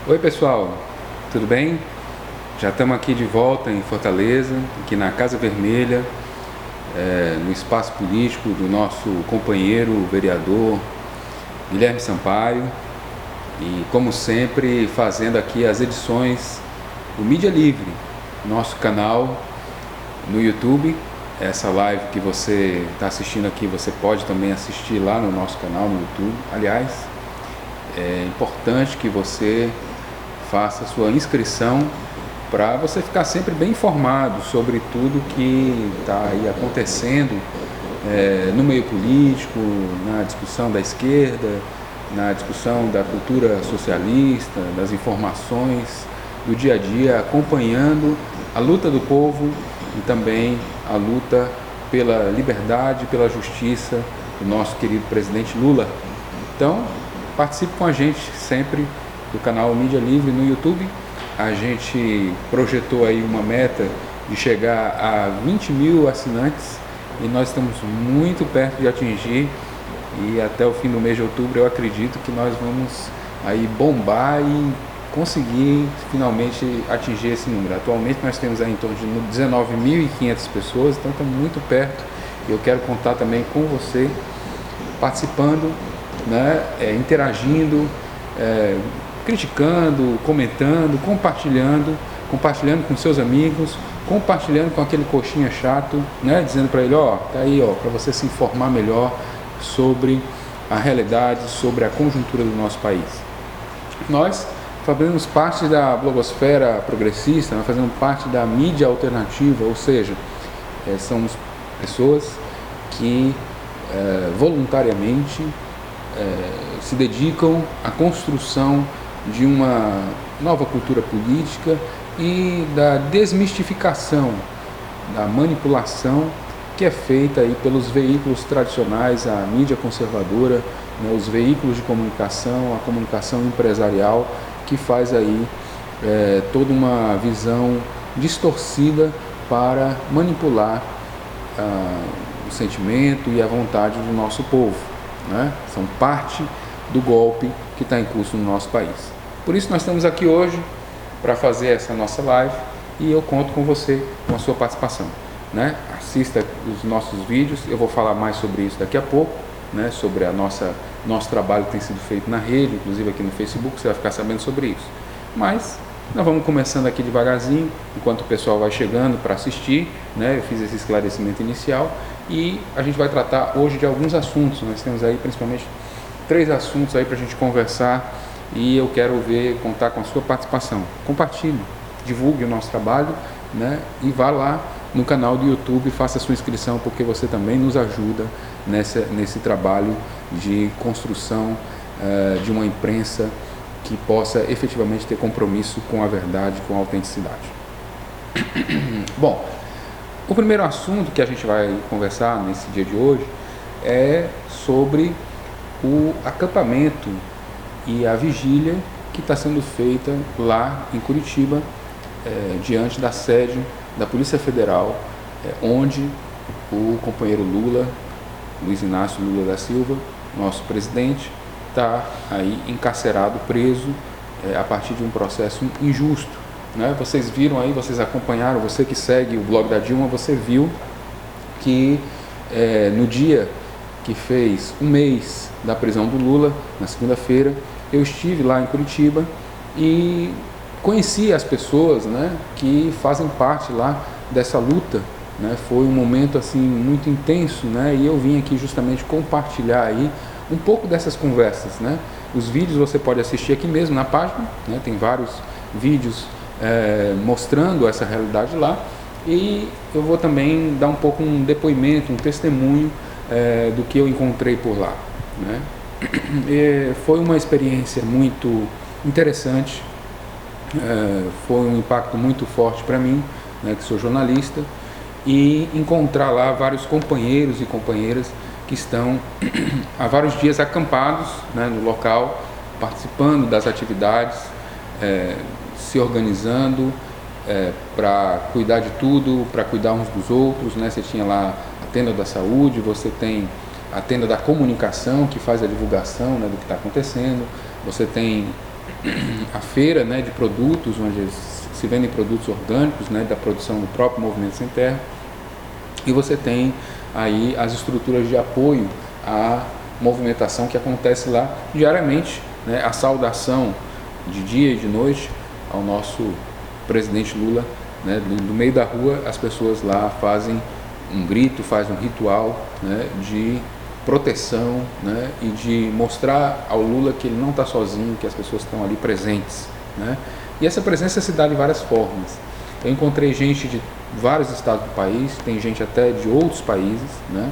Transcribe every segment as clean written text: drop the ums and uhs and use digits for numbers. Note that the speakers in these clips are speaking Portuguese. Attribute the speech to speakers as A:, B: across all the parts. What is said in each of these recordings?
A: Oi pessoal, tudo bem? Já estamos aqui de volta em Fortaleza, aqui na Casa Vermelha, no espaço político do nosso companheiro vereador Guilherme Sampaio, e como sempre fazendo aqui as edições do Mídia Livre, nosso canal no YouTube. Essa live que você está assistindo aqui, você pode também assistir lá no nosso canal no YouTube. Aliás, é importante que você faça sua inscrição para você ficar sempre bem informado sobre tudo que está aí acontecendo no meio político, na discussão da esquerda, na discussão da cultura socialista, das informações do dia a dia, acompanhando a luta do povo e também a luta pela liberdade, pela justiça do nosso querido presidente Lula. Então, participe com a gente sempre do canal Mídia Livre no YouTube. A gente projetou aí uma meta de chegar a 20 mil assinantes e nós estamos muito perto de atingir, e até o fim do mês de outubro eu acredito que nós vamos aí bombar e conseguir finalmente atingir esse número. Atualmente nós temos aí em torno de 19.500 pessoas, então estamos muito perto, e eu quero contar também com você participando, né, interagindo, criticando, comentando, compartilhando com seus amigos, compartilhando com aquele coxinha chato, né, dizendo para ele, tá aí, para você se informar melhor sobre a realidade, sobre a conjuntura do nosso país. Nós fazemos parte da blogosfera progressista, nós fazemos parte da mídia alternativa, ou seja, somos pessoas que voluntariamente se dedicam à construção de uma nova cultura política e da desmistificação da manipulação que é feita aí pelos veículos tradicionais, a mídia conservadora, né, os veículos de comunicação, a comunicação empresarial, que faz aí toda uma visão distorcida para manipular o sentimento e a vontade do nosso povo, né? São parte do golpe que está em curso no nosso país. Por isso nós estamos aqui hoje para fazer essa nossa live, e eu conto com você, com a sua participação, né? Assista os nossos vídeos, eu vou falar mais sobre isso daqui a pouco, né? Sobre nosso trabalho que tem sido feito na rede, inclusive aqui no Facebook, você vai ficar sabendo sobre isso. Mas nós vamos começando aqui devagarzinho, enquanto o pessoal vai chegando para assistir, né? Eu fiz esse esclarecimento inicial e a gente vai tratar hoje de alguns assuntos. Nós temos aí principalmente 3 assuntos aí para a gente conversar, e eu quero contar com a sua participação. Compartilhe, divulgue o nosso trabalho, né? E vá lá no canal do YouTube e faça a sua inscrição, porque você também nos ajuda nesse trabalho de construção de uma imprensa que possa efetivamente ter compromisso com a verdade, com a autenticidade. Bom, o primeiro assunto que a gente vai conversar nesse dia de hoje é sobre o acampamento e a vigília que está sendo feita lá em Curitiba, diante da sede da Polícia Federal, onde o companheiro Luiz Inácio Lula da Silva, nosso presidente, está aí encarcerado, preso, a partir de um processo injusto, né? Vocês viram aí, vocês acompanharam, você que segue o blog da Dilma, você viu que no dia que fez um mês da prisão do Lula, na segunda-feira, eu estive lá em Curitiba e conheci as pessoas, né, que fazem parte lá dessa luta, né? Foi um momento assim muito intenso, né? E eu vim aqui justamente compartilhar aí um pouco dessas conversas, né? Os vídeos você pode assistir aqui mesmo na página, né? Tem vários vídeos mostrando essa realidade lá, e eu vou também dar um pouco um depoimento, um testemunho do que eu encontrei por lá, né? Foi uma experiência muito interessante, foi um impacto muito forte para mim, né, que sou jornalista, e encontrar lá vários companheiros e companheiras que estão há vários dias acampados, né, no local, participando das atividades, se organizando para cuidar de tudo, para cuidar uns dos outros, né? Você tinha lá a tenda da saúde, você tem a tenda da comunicação, que faz a divulgação, né, do que está acontecendo, você tem a feira, né, de produtos, onde se vendem produtos orgânicos, né, da produção do próprio Movimento Sem Terra, e você tem aí as estruturas de apoio à movimentação que acontece lá diariamente, né, a saudação de dia e de noite ao nosso presidente Lula, né, no meio da rua as pessoas lá fazem um grito, fazem um ritual, né, de proteção, né, e de mostrar ao Lula que ele não está sozinho, que as pessoas estão ali presentes, né? E essa presença se dá de várias formas. Eu encontrei gente de vários estados do país, tem gente até de outros países, né,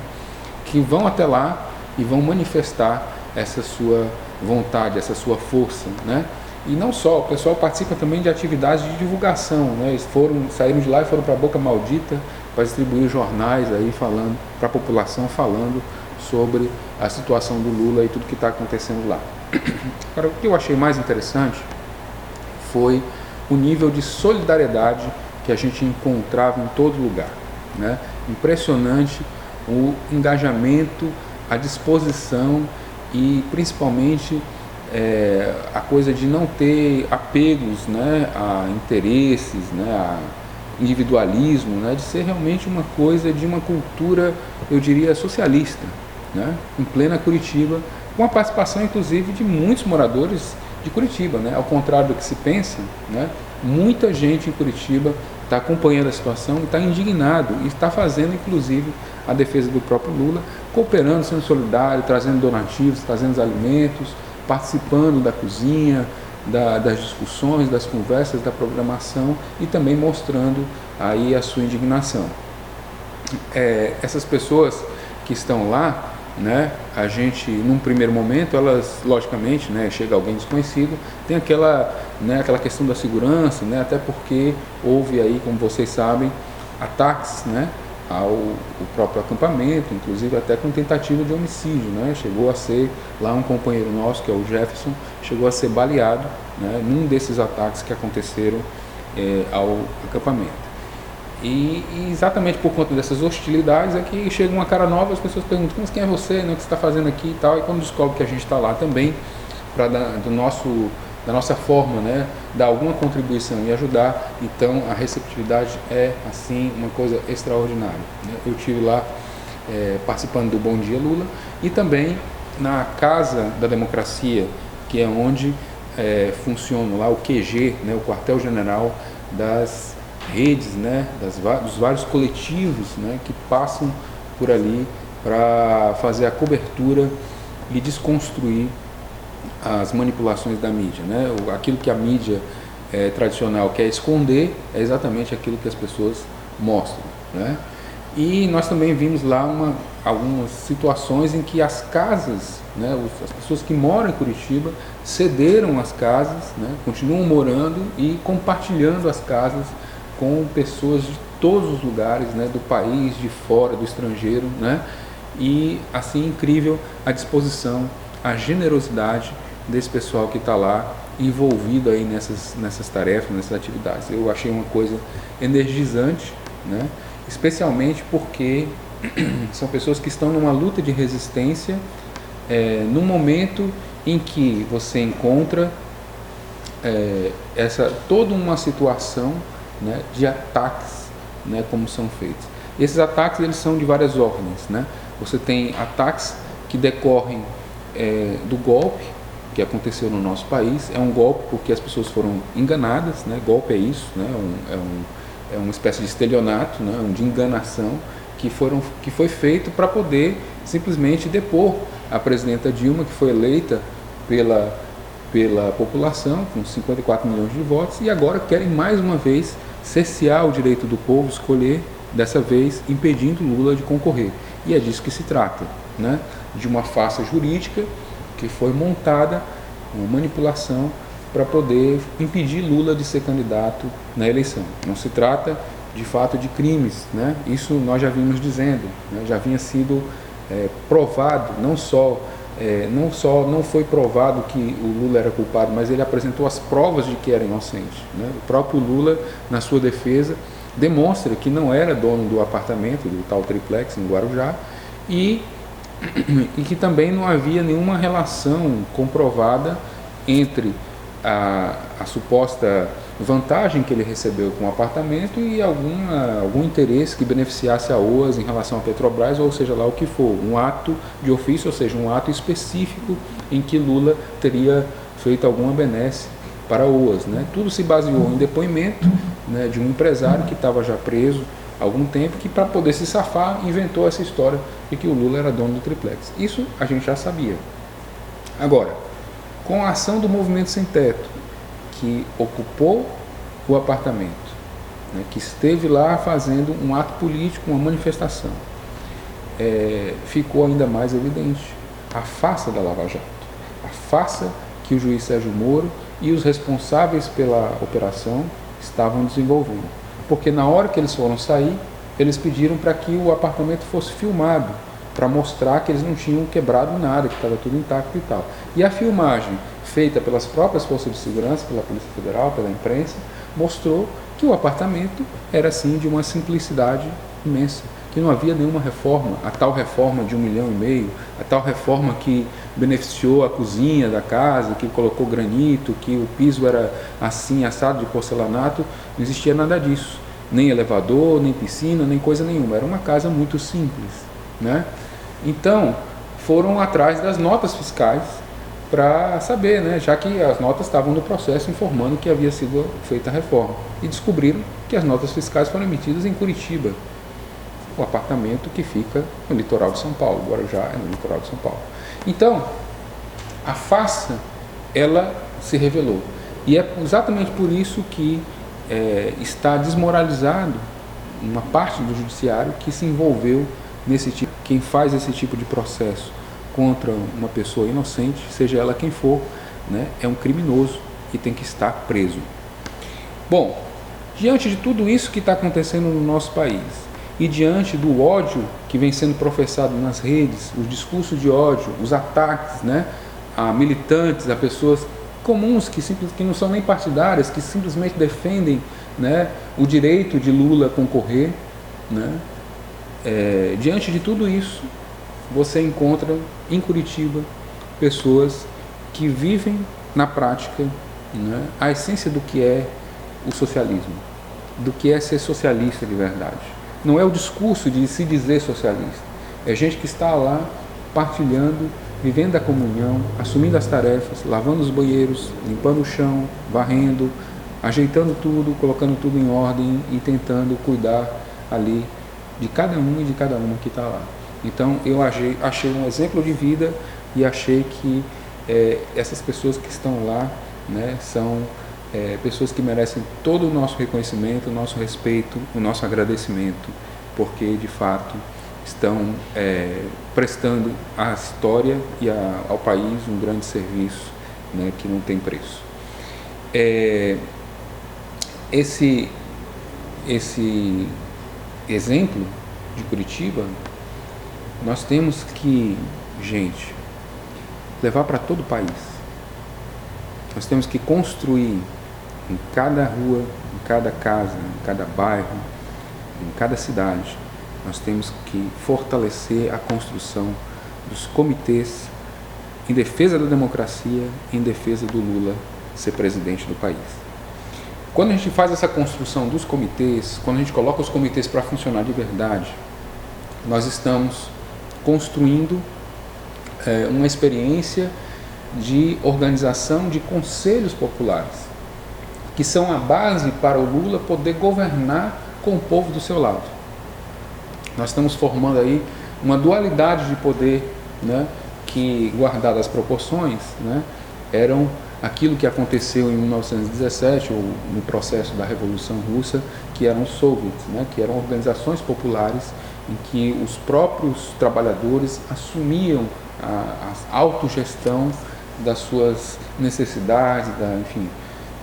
A: que vão até lá e vão manifestar essa sua vontade, essa sua força, né? E não só, o pessoal participa também de atividades de divulgação, né? Eles saíram de lá e foram para a Boca Maldita para distribuir jornais aí falando para a população, falando sobre a situação do Lula e tudo que está acontecendo lá. Agora, o que eu achei mais interessante foi o nível de solidariedade que a gente encontrava em todo lugar, né? Impressionante o engajamento, a disposição e principalmente a coisa de não ter apegos, né, a interesses, né, a individualismo, né, de ser realmente uma coisa de uma cultura, eu diria, socialista, né, em plena Curitiba, com a participação inclusive de muitos moradores de Curitiba, né, ao contrário do que se pensa, né, muita gente em Curitiba está acompanhando a situação, está indignado e está fazendo inclusive a defesa do próprio Lula, cooperando, sendo solidário, trazendo donativos, trazendo alimentos, participando da cozinha, das discussões, das conversas, da programação e também mostrando aí a sua indignação. Essas pessoas que estão lá, né, a gente, num primeiro momento, elas, logicamente, né, chega alguém desconhecido, tem aquela questão da segurança, né, até porque houve aí, como vocês sabem, ataques, né, ao próprio acampamento, inclusive até com tentativa de homicídio, né? Chegou a ser, lá um companheiro nosso, que é o Jefferson, chegou a ser baleado, né, num desses ataques que aconteceram ao acampamento. E exatamente por conta dessas hostilidades é que chega uma cara nova, as pessoas perguntam, mas quem é você, né, o que você está fazendo aqui e tal, e quando descobre que a gente está lá também, para da nossa forma, né, dar alguma contribuição e ajudar, então a receptividade é assim uma coisa extraordinária, né? Eu estive lá participando do Bom Dia Lula e também na Casa da Democracia, que é onde funciona lá o QG, né, o quartel-general das redes, né, dos vários coletivos, né, que passam por ali para fazer a cobertura e desconstruir as manipulações da mídia, né? Aquilo que a mídia tradicional quer esconder é exatamente aquilo que as pessoas mostram, né? E nós também vimos lá algumas situações em que as casas, né, as pessoas que moram em Curitiba cederam as casas, né, continuam morando e compartilhando as casas com pessoas de todos os lugares, né, do país, de fora, do estrangeiro, né? E assim, incrível a disposição, a generosidade desse pessoal que está lá envolvido aí nessas tarefas, nessas atividades. Eu achei uma coisa energizante, né? Especialmente porque são pessoas que estão numa luta de resistência num momento em que você encontra toda uma situação, né, de ataques, né, como são feitos. Esses ataques eles são de várias ordens, né? Você tem ataques que decorrem do golpe que aconteceu no nosso país. É um golpe porque as pessoas foram enganadas, né? Golpe é isso, né? É uma espécie de estelionato, né? De enganação que foi feito para poder simplesmente depor a presidenta Dilma, que foi eleita pela população com 54 milhões de votos, e agora querem mais uma vez cercear o direito do povo escolher, dessa vez impedindo Lula de concorrer. E é disso que se trata, né? De uma farsa jurídica que foi montada, uma manipulação para poder impedir Lula de ser candidato na eleição. Não se trata de fato de crimes, né? Isso nós já vimos dizendo, né? Já vinha sido provado, não foi provado que o Lula era culpado, mas ele apresentou as provas de que era inocente, né? O próprio Lula, na sua defesa, demonstra que não era dono do apartamento, do tal triplex em Guarujá, e que também não havia nenhuma relação comprovada entre a suposta vantagem que ele recebeu com o apartamento e algum interesse que beneficiasse a OAS em relação à Petrobras, ou seja lá o que for, um ato de ofício, ou seja, um ato específico em que Lula teria feito alguma benesse para a OAS, né? Tudo se baseou em depoimento, né, de um empresário que estava já preso há algum tempo, que para poder se safar inventou essa história de que o Lula era dono do triplex. Isso a gente já sabia. Agora, com a ação do Movimento Sem Teto, que ocupou o apartamento, né, que esteve lá fazendo um ato político, uma manifestação, ficou ainda mais evidente a farsa da Lava Jato, a farsa que o juiz Sérgio Moro e os responsáveis pela operação estavam desenvolvendo. Porque na hora que eles foram sair, eles pediram para que o apartamento fosse filmado, para mostrar que eles não tinham quebrado nada, que estava tudo intacto e tal. E a filmagem feita pelas próprias forças de segurança, pela Polícia Federal, pela imprensa, mostrou que o apartamento era assim de uma simplicidade imensa, que não havia nenhuma reforma, a tal reforma de 1,5 milhão, a tal reforma que beneficiou a cozinha da casa, que colocou granito, que o piso era assim, assado de porcelanato, não existia nada disso, nem elevador, nem piscina, nem coisa nenhuma, era uma casa muito simples, né? Então, foram atrás das notas fiscais para saber, né, já que as notas estavam no processo informando que havia sido feita a reforma. E descobriram que as notas fiscais foram emitidas em Curitiba, o apartamento que fica no litoral de São Paulo, Guarujá é no litoral de São Paulo. Então, a farsa, ela se revelou. E é exatamente por isso que está desmoralizado uma parte do judiciário que se envolveu nesse tipo. Quem faz esse tipo de processo contra uma pessoa inocente, seja ela quem for, né, é um criminoso e tem que estar preso. Bom, diante de tudo isso que está acontecendo no nosso país e diante do ódio que vem sendo professado nas redes, os discursos de ódio, os ataques, né, a militantes, a pessoas comuns que não são nem partidárias, que simplesmente defendem, né, o direito de Lula concorrer, né, diante de tudo isso, você encontra em Curitiba pessoas que vivem na prática, né, a essência do que é o socialismo, do que é ser socialista de verdade. Não é o discurso de se dizer socialista, é gente que está lá partilhando, vivendo a comunhão, assumindo as tarefas, lavando os banheiros, limpando o chão, varrendo, ajeitando tudo, colocando tudo em ordem e tentando cuidar ali de cada um e de cada uma que está lá. Então eu achei um exemplo de vida e achei que essas pessoas que estão lá, né, são pessoas que merecem todo o nosso reconhecimento, o nosso respeito, o nosso agradecimento, porque de fato estão prestando à história e ao país um grande serviço, né, que não tem preço. Esse exemplo de Curitiba, nós temos que, gente, levar para todo o país. Nós temos que construir em cada rua, em cada casa, em cada bairro, em cada cidade, nós temos que fortalecer a construção dos comitês em defesa da democracia, em defesa do Lula ser presidente do país. Quando a gente faz essa construção dos comitês, quando a gente coloca os comitês para funcionar de verdade, nós estamos construindo uma experiência de organização de conselhos populares, que são a base para o Lula poder governar com o povo do seu lado. Nós estamos formando aí uma dualidade de poder, né, que, guardadas as proporções, né, eram aquilo que aconteceu em 1917, ou no processo da Revolução Russa, que eram os soviets, né, que eram organizações populares em que os próprios trabalhadores assumiam a autogestão das suas necessidades, enfim,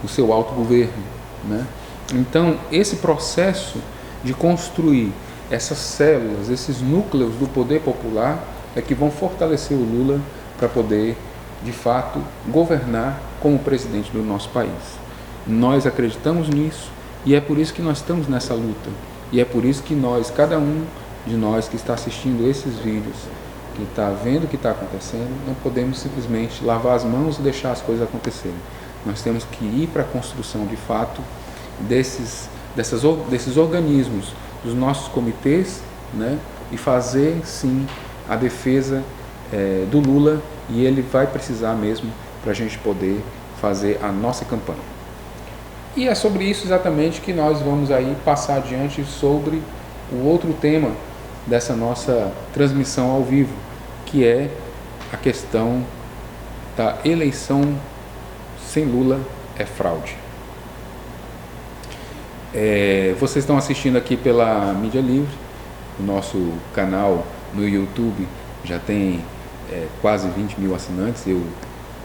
A: o seu autogoverno, né? Então, esse processo de construir essas células, esses núcleos do poder popular é que vão fortalecer o Lula para poder, de fato, governar como presidente do nosso país. Nós acreditamos nisso e é por isso que nós estamos nessa luta. E é por isso que nós, cada um de nós que está assistindo esses vídeos, que está vendo o que está acontecendo, não podemos simplesmente lavar as mãos e deixar as coisas acontecerem. nós temos que ir para a construção de fato desses organismos, dos nossos comitês, né, e fazer sim a defesa do Lula, e ele vai precisar mesmo para a gente poder fazer a nossa campanha. E é sobre isso exatamente que nós vamos aí passar adiante sobre o outro tema dessa nossa transmissão ao vivo, que é a questão da eleição sem Lula é fraude. Vocês estão assistindo aqui pela Mídia Livre, o nosso canal no YouTube já tem quase 20 mil assinantes. Eu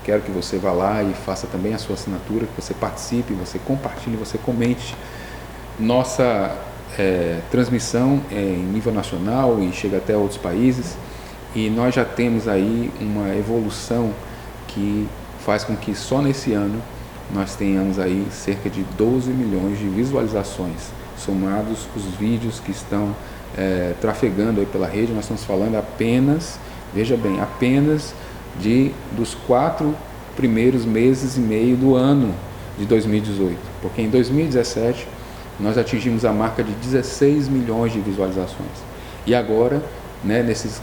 A: quero que você vá lá e faça também a sua assinatura, que você participe, você compartilhe, você comente. Nossa transmissão é em nível nacional e chega até outros países, e nós já temos aí uma evolução que faz com que só nesse ano nós tenhamos aí cerca de 12 milhões de visualizações, somados os vídeos que estão trafegando aí pela rede. Nós estamos falando apenas, veja bem, apenas dos 4 primeiros meses e meio do ano de 2018, porque em 2017 nós atingimos a marca de 16 milhões de visualizações, e agora, né, nesses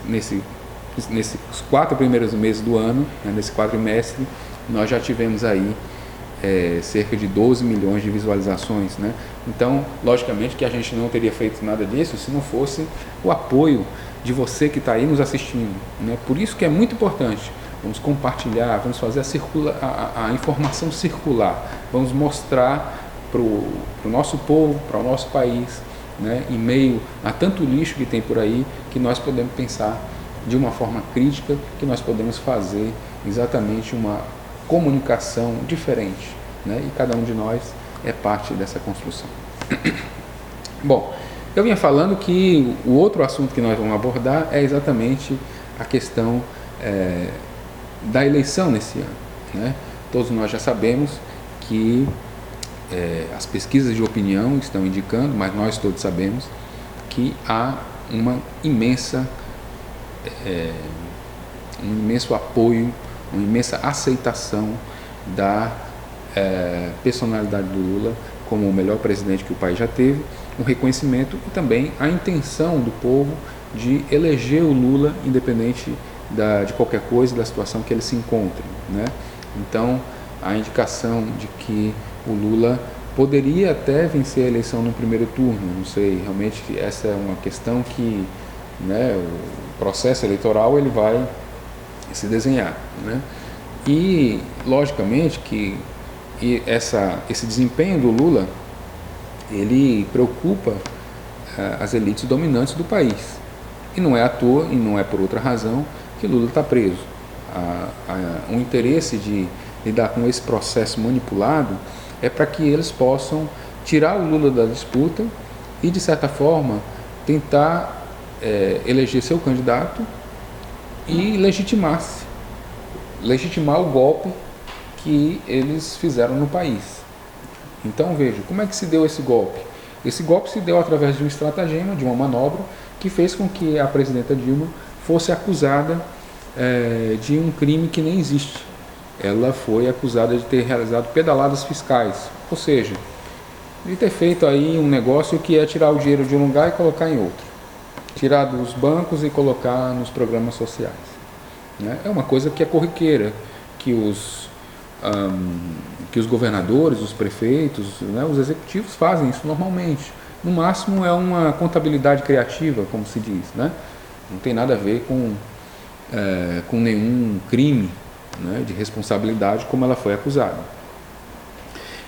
A: 4 primeiros meses do ano, né, nesse quadrimestre, nós já tivemos aí cerca de 12 milhões de visualizações, né? Então, logicamente que a gente não teria feito nada disso se não fosse o apoio de você que está aí nos assistindo, né? Por isso que é muito importante, vamos compartilhar, vamos fazer a informação circular, vamos mostrar para o nosso povo, para o nosso país, né, em meio a tanto lixo que tem por aí, que nós podemos pensar de uma forma crítica, que nós podemos fazer exatamente uma comunicação diferente, né, e cada um de nós é parte dessa construção. Bom, eu vinha falando que o outro assunto que nós vamos abordar é exatamente a questão da eleição nesse ano, né? Todos nós já sabemos que as pesquisas de opinião estão indicando, mas nós todos sabemos que há um imenso apoio, uma imensa aceitação da personalidade do Lula como o melhor presidente que o país já teve, um reconhecimento e também a intenção do povo de eleger o Lula independente de qualquer coisa, da situação que ele se encontre, né? Então, a indicação de que o Lula poderia até vencer a eleição no primeiro turno, não sei, realmente essa é uma questão que, né, o processo eleitoral ele vai se desenhar, né? E logicamente que esse desempenho do Lula ele preocupa as elites dominantes do país, e não é à toa e não é por outra razão que Lula está preso. O interesse de lidar com esse processo manipulado é para que eles possam tirar o Lula da disputa e, de certa forma, tentar eleger seu candidato e legitimar o golpe que eles fizeram no país. Então veja, como é que se deu esse golpe? Esse golpe se deu através de um estratagema, de uma manobra, que fez com que a presidenta Dilma fosse acusada de um crime que nem existe. Ela foi acusada de ter realizado pedaladas fiscais, ou seja, de ter feito aí um negócio que é tirar o dinheiro de um lugar e colocar em outro, tirar dos bancos e colocar nos programas sociais, né? É uma coisa que é corriqueira, que os governadores, os prefeitos, né, os executivos fazem isso normalmente. No máximo é uma contabilidade criativa, como se diz, né? Não tem nada a ver com nenhum crime, né, de responsabilidade como ela foi acusada.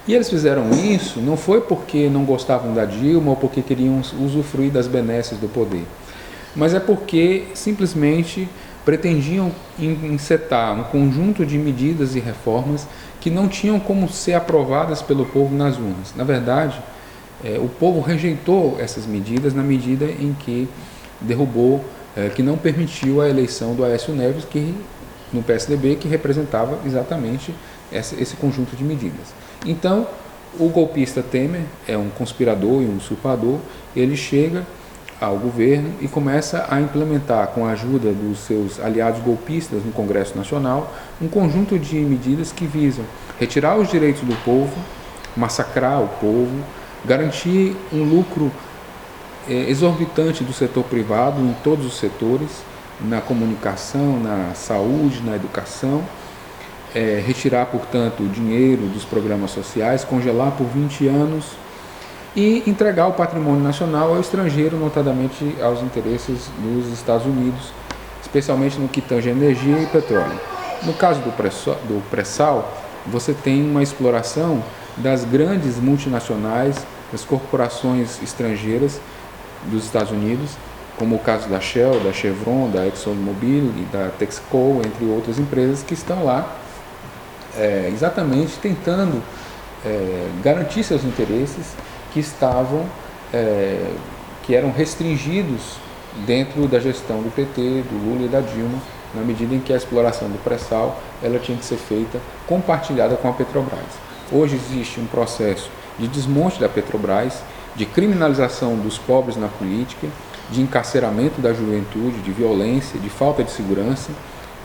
A: E eles fizeram isso não foi porque não gostavam da Dilma ou porque queriam usufruir das benesses do poder, mas é porque simplesmente pretendiam encetar um conjunto de medidas e reformas que não tinham como ser aprovadas pelo povo nas urnas. Na verdade, o povo rejeitou essas medidas na medida em que derrubou, que não permitiu a eleição do Aécio Neves, no PSDB, que representava exatamente esse conjunto de medidas. Então, o golpista Temer é um conspirador e um usurpador, ele chega ao governo e começa a implementar, com a ajuda dos seus aliados golpistas no Congresso Nacional, um conjunto de medidas que visam retirar os direitos do povo, massacrar o povo, garantir um lucro exorbitante do setor privado em todos os setores, na comunicação, na saúde, na educação, retirar, portanto, o dinheiro dos programas sociais, congelar por 20 anos e entregar o patrimônio nacional ao estrangeiro, notadamente aos interesses dos Estados Unidos, especialmente no que tange a energia e petróleo. No caso do pré-sal, você tem uma exploração das grandes multinacionais, das corporações estrangeiras dos Estados Unidos, como o caso da Shell, da Chevron, da ExxonMobil e da Texaco, entre outras empresas que estão lá exatamente tentando garantir seus interesses que estavam, que eram restringidos dentro da gestão do PT, do Lula e da Dilma, na medida em que a exploração do pré-sal ela tinha que ser feita compartilhada com a Petrobras. Hoje existe um processo de desmonte da Petrobras, de criminalização dos pobres na política, de encarceramento da juventude, de violência, de falta de segurança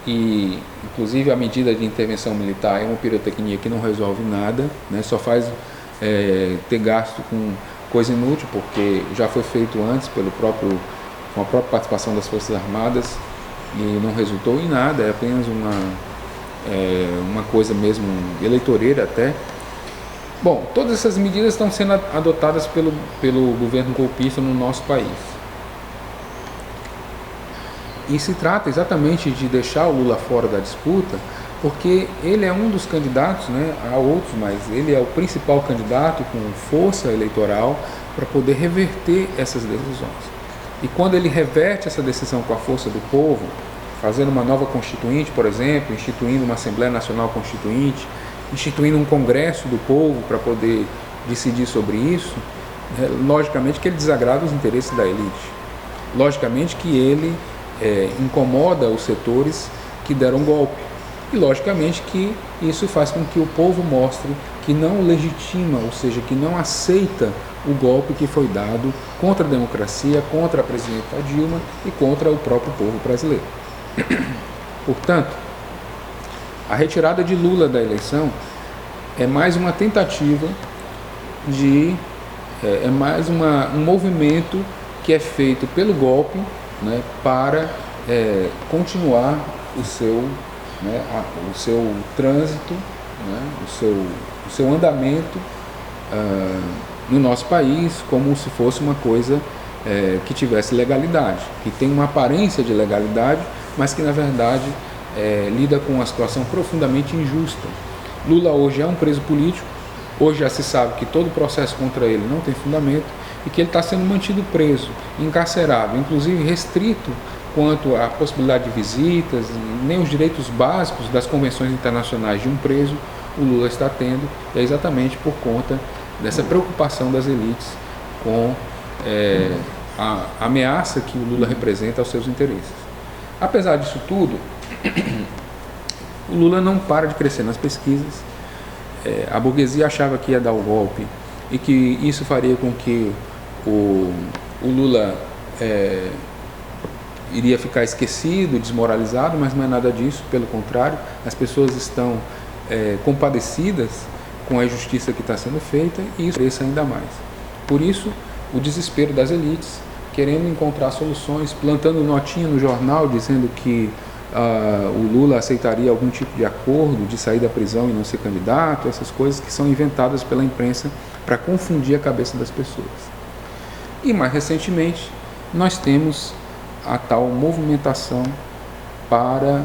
A: e, inclusive, a medida de intervenção militar é uma pirotecnia que não resolve nada, né? Só faz ter gasto com coisa inútil, porque já foi feito antes com a própria participação das Forças Armadas e não resultou em nada, é apenas uma coisa mesmo eleitoreira até. Bom, todas essas medidas estão sendo adotadas pelo governo golpista no nosso país. E se trata exatamente de deixar o Lula fora da disputa, porque ele é um dos candidatos, né, há outros, mas ele é o principal candidato com força eleitoral para poder reverter essas decisões. E quando ele reverte essa decisão com a força do povo, fazendo uma nova constituinte, por exemplo, instituindo uma Assembleia Nacional Constituinte, instituindo um Congresso do povo para poder decidir sobre isso, logicamente que ele desagrada os interesses da elite. Logicamente que ele incomoda os setores que deram golpe. E logicamente que isso faz com que o povo mostre que não legitima, ou seja, que não aceita o golpe que foi dado contra a democracia, contra a presidenta Dilma e contra o próprio povo brasileiro. Portanto, a retirada de Lula da eleição é mais uma tentativa um movimento que é feito pelo golpe, né, para continuar o seu trânsito, né, o seu andamento no nosso país, como se fosse uma coisa que tivesse legalidade, que tem uma aparência de legalidade, mas que na verdade lida com uma situação profundamente injusta. Lula hoje é um preso político, hoje já se sabe que todo o processo contra ele não tem fundamento e que ele está sendo mantido preso, encarcerado, inclusive restrito quanto à possibilidade de visitas, nem os direitos básicos das convenções internacionais de um preso o Lula está tendo, é exatamente por conta dessa preocupação das elites com a ameaça que o Lula representa aos seus interesses. Apesar disso tudo, o Lula não para de crescer nas pesquisas. A burguesia achava que ia dar o golpe e que isso faria com que o Lula iria ficar esquecido, desmoralizado, mas não é nada disso, pelo contrário, as pessoas estão compadecidas com a injustiça que está sendo feita e isso cresce ainda mais. Por isso, o desespero das elites, querendo encontrar soluções, plantando notinha no jornal dizendo que o Lula aceitaria algum tipo de acordo de sair da prisão e não ser candidato, essas coisas que são inventadas pela imprensa para confundir a cabeça das pessoas. E mais recentemente, nós temos a tal movimentação para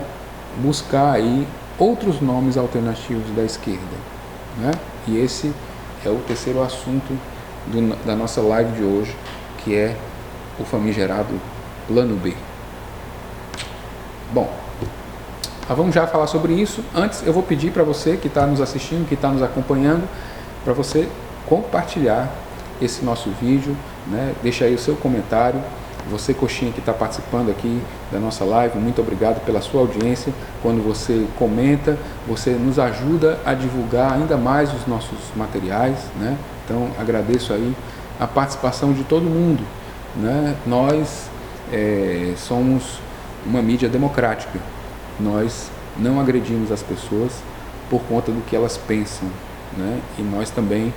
A: buscar aí outros nomes alternativos da esquerda, né? E esse é o terceiro assunto da nossa live de hoje, que é o famigerado Plano B. Bom, vamos já falar sobre isso. Antes eu vou pedir para você que está nos assistindo, que está nos acompanhando, para você compartilhar esse nosso vídeo, né? Deixa aí o seu comentário. Você, coxinha, que está participando aqui da nossa live, muito obrigado pela sua audiência. Quando você comenta, você nos ajuda a divulgar ainda mais os nossos materiais, né? Então agradeço aí a participação de todo mundo. né, nós somos uma mídia democrática. Nós não agredimos as pessoas por conta do que elas pensam, né, e nós também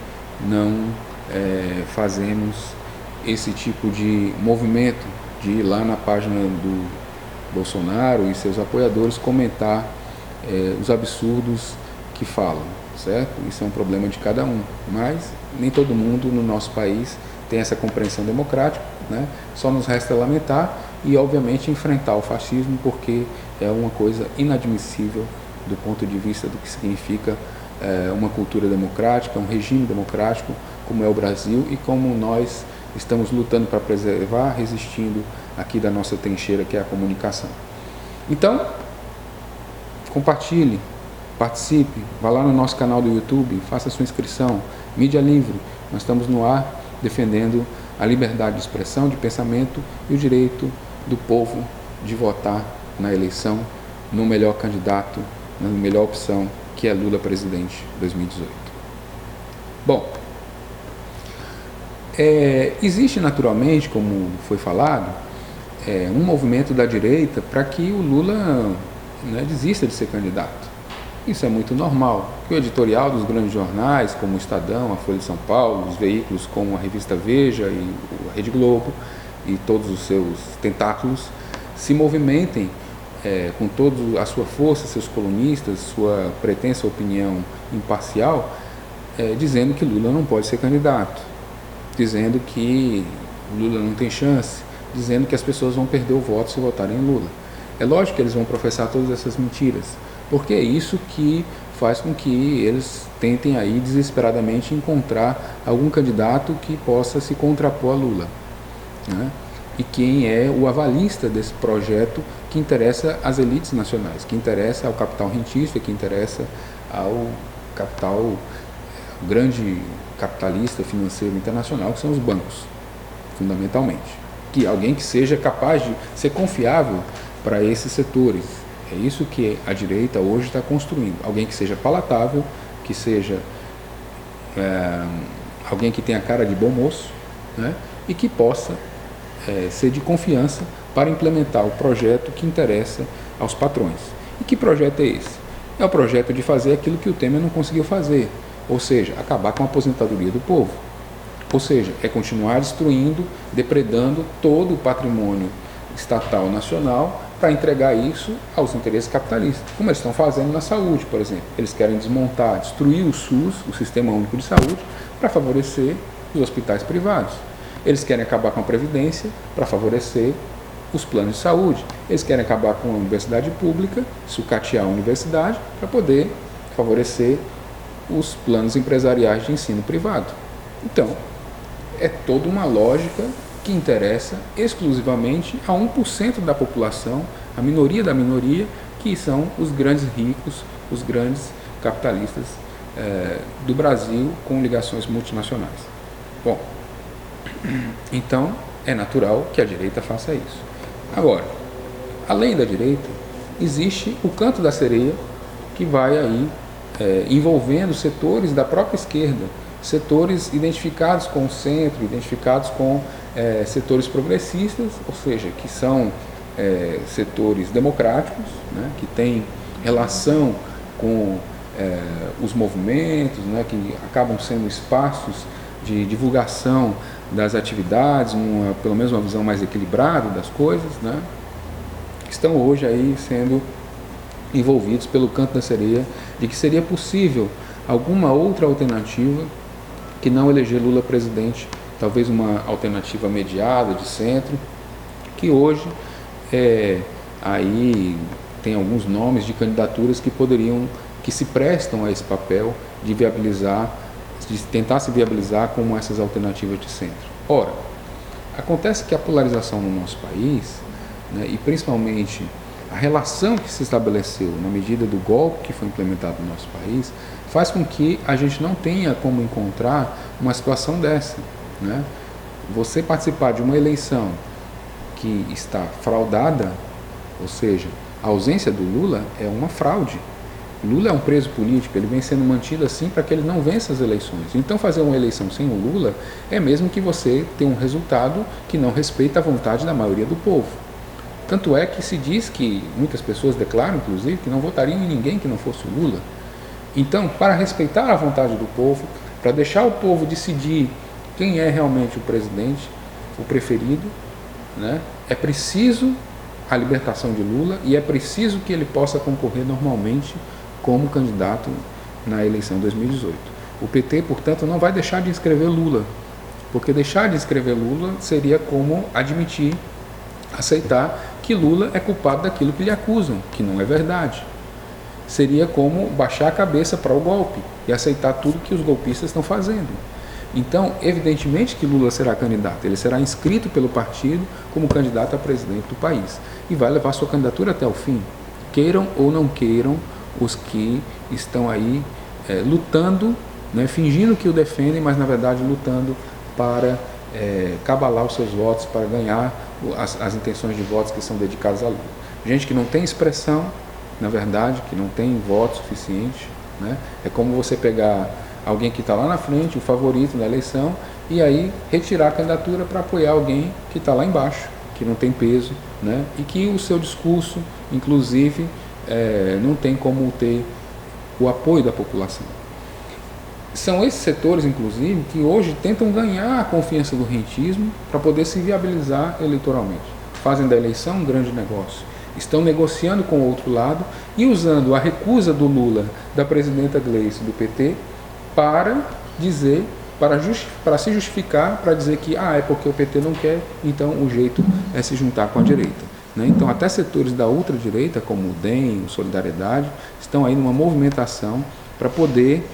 A: não fazemos esse tipo de movimento de ir lá na página do Bolsonaro e seus apoiadores comentar os absurdos que falam, certo? Isso é um problema de cada um, mas nem todo mundo no nosso país tem essa compreensão democrática, né? Só nos resta lamentar e, obviamente, enfrentar o fascismo, porque é uma coisa inadmissível do ponto de vista do que significa uma cultura democrática, um regime democrático, como é o Brasil e como nós estamos lutando para preservar, resistindo aqui da nossa trincheira, que é a comunicação. Então, compartilhe, participe, vá lá no nosso canal do YouTube, faça sua inscrição, mídia livre, nós estamos no ar defendendo a liberdade de expressão, de pensamento e o direito do povo de votar na eleição no melhor candidato, na melhor opção, que é Lula presidente 2018. Bom, existe naturalmente, como foi falado, um movimento da direita para que o Lula, né, desista de ser candidato. Isso é muito normal, que o editorial dos grandes jornais, como o Estadão, a Folha de São Paulo, os veículos como a revista Veja e a Rede Globo e todos os seus tentáculos se movimentem com toda a sua força, seus colunistas, sua pretensa opinião imparcial, dizendo que Lula não pode ser candidato, dizendo que Lula não tem chance, dizendo que as pessoas vão perder o voto se votarem em Lula. É lógico que eles vão professar todas essas mentiras, porque é isso que faz com que eles tentem aí desesperadamente encontrar algum candidato que possa se contrapor a Lula, né? E quem é o avalista desse projeto que interessa às elites nacionais, que interessa ao capital rentista, que interessa ao capital, o grande capitalista financeiro internacional, que são os bancos, fundamentalmente. Que alguém que seja capaz de ser confiável para esses setores. É isso que a direita hoje está construindo. Alguém que seja palatável, que seja alguém que tenha cara de bom moço, né? E que possa ser de confiança para implementar o projeto que interessa aos patrões. E que projeto é esse? É o projeto de fazer aquilo que o Temer não conseguiu fazer, ou seja, acabar com a aposentadoria do povo. Ou seja, é continuar destruindo, depredando todo o patrimônio estatal nacional para entregar isso aos interesses capitalistas, como eles estão fazendo na saúde, por exemplo. Eles querem desmontar, destruir o SUS, o Sistema Único de Saúde, para favorecer os hospitais privados. Eles querem acabar com a Previdência para favorecer os planos de saúde. Eles querem acabar com a universidade pública, sucatear a universidade, para poder favorecer os planos empresariais de ensino privado. Então, é toda uma lógica que interessa exclusivamente a 1% da população, a minoria da minoria, que são os grandes ricos, os grandes capitalistas do Brasil com ligações multinacionais. Bom, então é natural que a direita faça isso. Agora, além da direita, existe o canto da sereia que vai aí envolvendo setores da própria esquerda, setores identificados com o centro, identificados com setores progressistas, ou seja, que são setores democráticos, né, que têm relação com os movimentos, né, que acabam sendo espaços de divulgação das atividades, pelo menos uma visão mais equilibrada das coisas, né, que estão hoje aí sendo envolvidos pelo canto da sereia de que seria possível alguma outra alternativa que não eleger Lula presidente, talvez uma alternativa mediada, de centro, que hoje aí tem alguns nomes de candidaturas que se prestam a esse papel de viabilizar, de tentar se viabilizar como essas alternativas de centro. Ora, acontece que a polarização no nosso país, né, e principalmente a relação que se estabeleceu na medida do golpe que foi implementado no nosso país, faz com que a gente não tenha como encontrar uma situação dessa, né? Você participar de uma eleição que está fraudada, ou seja, a ausência do Lula é uma fraude. Lula é um preso político, ele vem sendo mantido assim para que ele não vença as eleições. Então fazer uma eleição sem o Lula é mesmo que você tenha um resultado que não respeita a vontade da maioria do povo. Tanto é que se diz que muitas pessoas declaram, inclusive, que não votariam em ninguém que não fosse o Lula. Então, para respeitar a vontade do povo, para deixar o povo decidir quem é realmente o presidente, o preferido, né, é preciso a libertação de Lula e é preciso que ele possa concorrer normalmente como candidato na eleição de 2018. O PT, portanto, não vai deixar de inscrever Lula, porque deixar de inscrever Lula seria como admitir, aceitar que Lula é culpado daquilo que lhe acusam, que não é verdade. Seria como baixar a cabeça para o golpe e aceitar tudo que os golpistas estão fazendo. Então, evidentemente que Lula será candidato, ele será inscrito pelo partido como candidato a presidente do país e vai levar sua candidatura até o fim, queiram ou não queiram os que estão aí lutando, né, fingindo que o defendem, mas na verdade lutando para cabalar os seus votos, para ganhar as intenções de votos que são dedicadas a Lula. Gente que não tem expressão, na verdade, que não tem voto suficiente, né? É como você pegar alguém que está lá na frente, o favorito na eleição, e aí retirar a candidatura para apoiar alguém que está lá embaixo, que não tem peso, né? E que o seu discurso, inclusive, não tem como ter o apoio da população. São esses setores, inclusive, que hoje tentam ganhar a confiança do rentismo para poder se viabilizar eleitoralmente. Fazem da eleição um grande negócio. Estão negociando com o outro lado e usando a recusa do Lula, da presidenta Gleice, do PT, para dizer, para se justificar, para dizer que é porque o PT não quer, então o jeito é se juntar com a direita. Né? Então até setores da ultradireita, como o DEM, o Solidariedade, estão aí numa movimentação para poder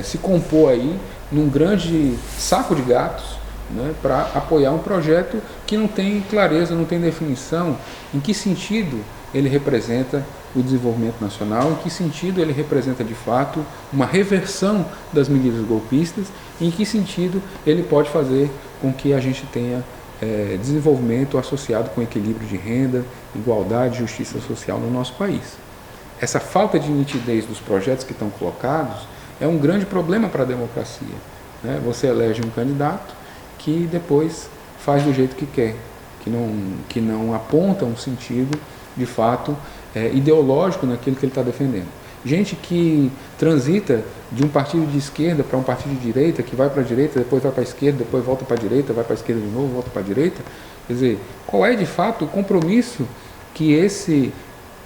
A: se compor aí num grande saco de gatos, né, para apoiar um projeto que não tem clareza, não tem definição em que sentido ele representa o desenvolvimento nacional, em que sentido ele representa de fato uma reversão das medidas golpistas, em que sentido ele pode fazer com que a gente tenha desenvolvimento associado com equilíbrio de renda, igualdade, justiça social no nosso país. Essa falta de nitidez dos projetos que estão colocados é um grande problema para a democracia. Né? Você elege um candidato que depois faz do jeito que quer, que não aponta um sentido, de fato, ideológico naquilo que ele está defendendo. Gente que transita de um partido de esquerda para um partido de direita, que vai para a direita, depois vai para a esquerda, depois volta para a direita, vai para a esquerda de novo, volta para a direita. Quer dizer, qual é de fato o compromisso que esse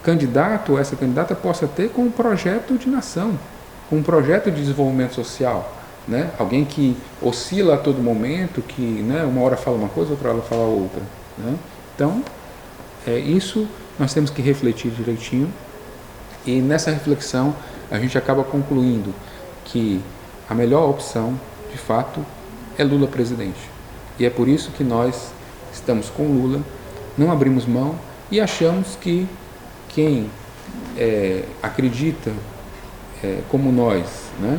A: candidato ou essa candidata possa ter com um projeto de nação, com um projeto de desenvolvimento social? Né? Alguém que oscila a todo momento, que, né, uma hora fala uma coisa, outra hora fala outra. Né? Então, isso nós temos que refletir direitinho e nessa reflexão a gente acaba concluindo que a melhor opção, de fato, é Lula presidente. E é por isso que nós estamos com Lula, não abrimos mão e achamos que quem acredita como nós, né,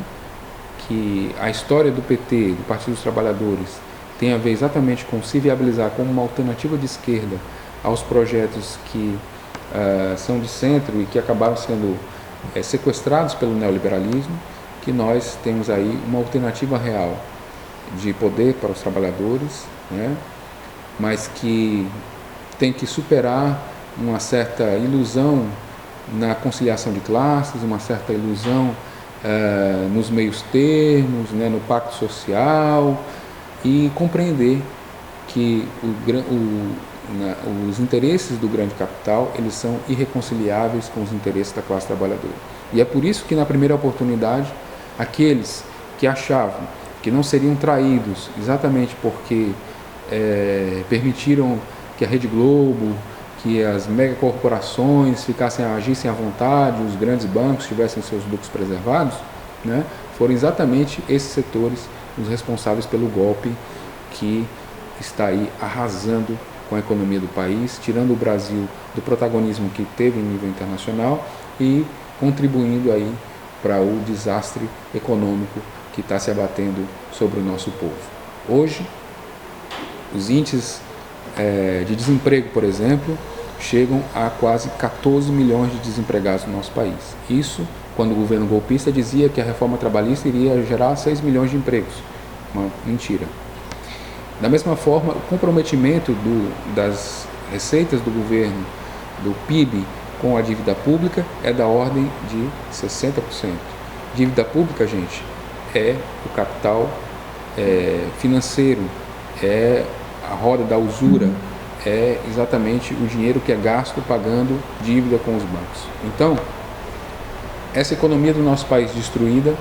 A: que a história do PT, do Partido dos Trabalhadores, tem a ver exatamente com se viabilizar como uma alternativa de esquerda aos projetos que são de centro e que acabaram sendo sequestrados pelo neoliberalismo, que nós temos aí uma alternativa real de poder para os trabalhadores, né, mas que tem que superar uma certa ilusão na conciliação de classes, uma certa ilusão nos meios termos, né, no pacto social, e compreender que os interesses do grande capital, eles são irreconciliáveis com os interesses da classe trabalhadora. E é por isso que na primeira oportunidade, aqueles que achavam que não seriam traídos exatamente porque permitiram que a Rede Globo, que as megacorporações agissem à vontade, os grandes bancos tivessem seus lucros preservados, né, foram exatamente esses setores os responsáveis pelo golpe que está aí arrasando com a economia do país, tirando o Brasil do protagonismo que teve em nível internacional e contribuindo aí para o desastre econômico que está se abatendo sobre o nosso povo. Hoje, os índices de desemprego, por exemplo, chegam a quase 14 milhões de desempregados no nosso país. Isso quando o governo golpista dizia que a reforma trabalhista iria gerar 6 milhões de empregos. Uma mentira. Da mesma forma, o comprometimento das receitas do governo, do PIB, com a dívida pública é da ordem de 60%. Dívida pública, gente, é o capital financeiro, é a roda da usura, é exatamente o dinheiro que é gasto pagando dívida com os bancos. Então, essa economia do nosso país destruída,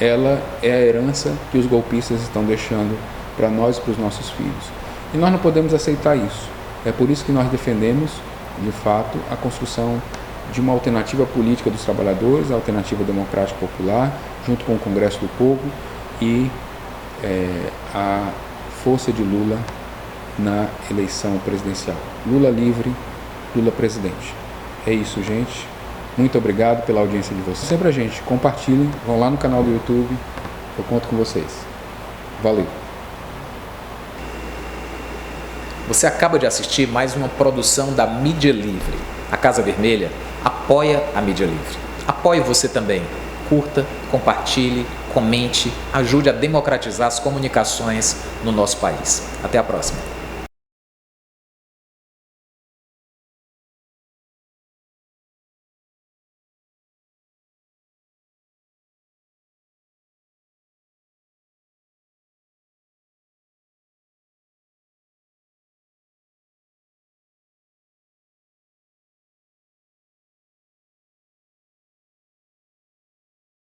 A: ela é a herança que os golpistas estão deixando para nós e para os nossos filhos. E nós não podemos aceitar isso. É por isso que nós defendemos, de fato, a construção de uma alternativa política dos trabalhadores, a alternativa democrática popular, junto com o Congresso do Povo e a força de Lula na eleição presidencial. Lula livre, Lula presidente. É isso, gente. Muito obrigado pela audiência de vocês. Sempre a gente, compartilhem, vão lá no canal do YouTube, eu conto com vocês. Valeu!
B: Você acaba de assistir mais uma produção da Mídia Livre. A Casa Vermelha apoia a Mídia Livre. Apoie você também. Curta, compartilhe, comente, ajude a democratizar as comunicações no nosso país. Até a próxima.